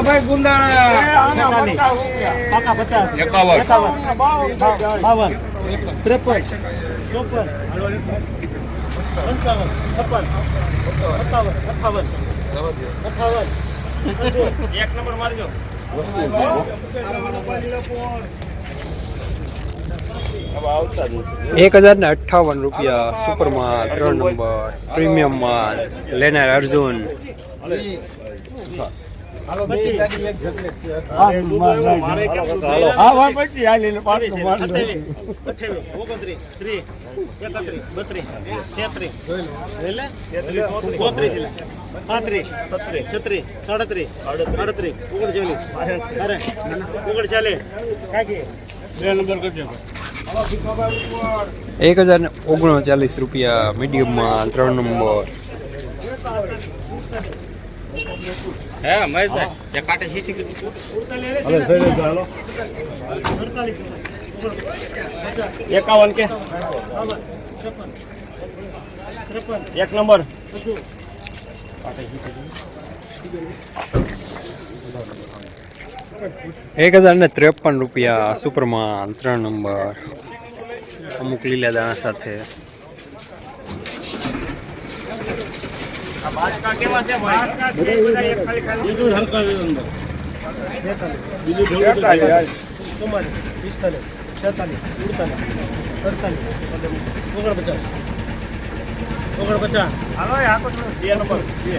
ભાઈ ગુંદાળા 51 52 એક નંબર મારજો 1058 રૂપિયા સુપર માલ 3 નંબર પ્રીમિયમ માલ લેનાર અર્જુન. ₹1039 રૂપિયા મીડિયમ માં 3 નંબર. હે મહેશ એક કાટે સીટી કીધું હાલો થઈ હાલો 51 કે એક નંબર 1053 રૂપિયા સુપરમાન 3 નંબર અમુક લીલા દાણા સાથે. બાજકા કેવા છે ભાઈ બધા એક ખાલી ખાલી બીજું હલકા અંદર બીજું ઢોલ 44 45 46 47 48 હાલો આ તો 2 નંબર 2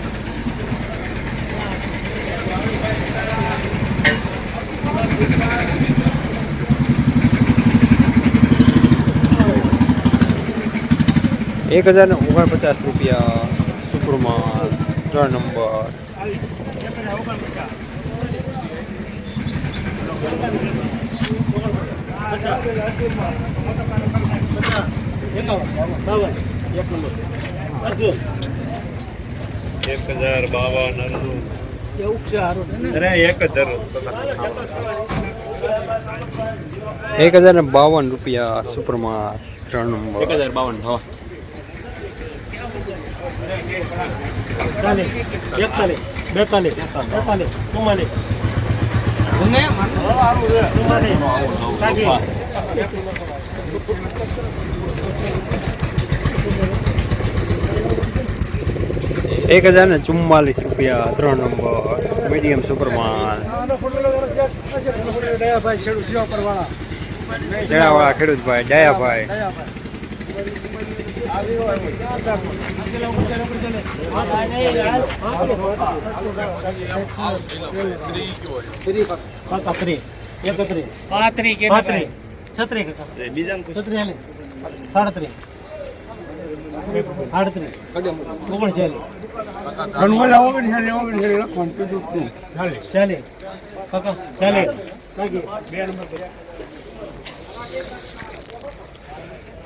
₹1049 રૂપિયા સુપરમાન 3 નંબર. ₹1052 રૂપિયા સુપરમાન 3 નંબર. 1052 41 42 43 44 ₹1044 રૂપિયા 3 નંબર મીડિયમ સુપરમાન. શેણાવાળા ખેડૂતભાઈ ડાયાભાઈ.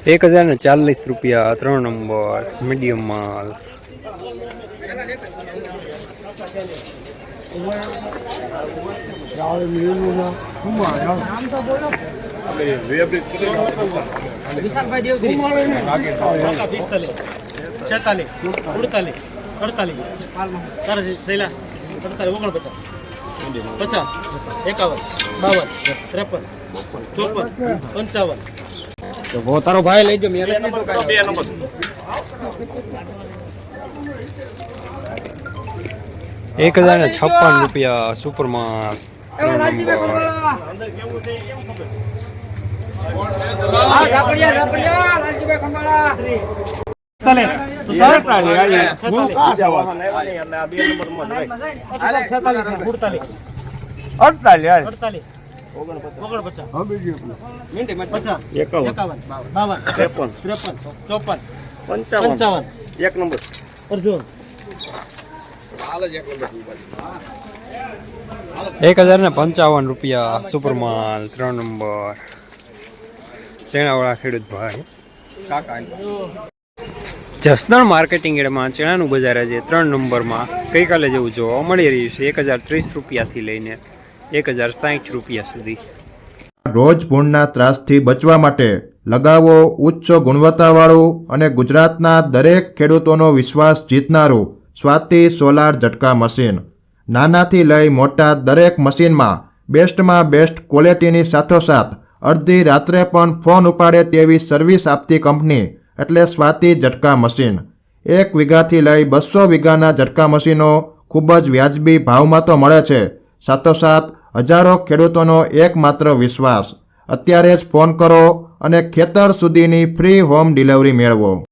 ₹1040 રૂપિયા 3 નંબર મીડિયમ માલ. વિશાલભાઈ દેવગીરી 45 46 48 48 તારા શૈલા 48 49 50 51 52 53 54 55 તો તારો ભાઈ લઈ જો મેરે 2 નંબર ₹1056 રૂપિયા સુપરમાન 3 નંબર. એક નંબર અર્જુન 1055 રૂપિયા સુપરમાલ 3 નંબર ચેણાવાળા ખેડૂતભાઈ. જસદણ માર્કેટિંગ એડમાં ચણાનું બજાર આજે 3 નંબરમાં ગઈકાલે જેવું જોવા મળી રહ્યું છે. 1030 રૂપિયાથી લઈને 1060 રૂપિયા સુધી. રોજ ભૂણના ત્રાસથી બચવા માટે લગાવો ઉચ્ચ ગુણવત્તાવાળું અને ગુજરાતના દરેક ખેડૂતોનો વિશ્વાસ જીતનારું સ્વાતિ સોલાર ઝટકા મશીન. નાનાથી લઈ મોટા દરેક મશીનમાં બેસ્ટમાં બેસ્ટ ક્વોલિટીની સાથોસાથ અડધી રાત્રે પણ ફોન ઉપાડે તેવી સર્વિસ આપતી કંપની એટલે સ્વાતિ ઝટકા મશીન. 1 વીઘાથી લઈ 200 વીઘાના ઝટકા મશીનો ખૂબ જ વ્યાજબી ભાવમાં તો મળે છે, સાથોસાથ હજારો ખેડૂતોનો એકમાત્ર વિશ્વાસ. અત્યારે જ ફોન કરો અને ખેતર સુધીની ફ્રી હોમ ડિલિવરી મેળવો.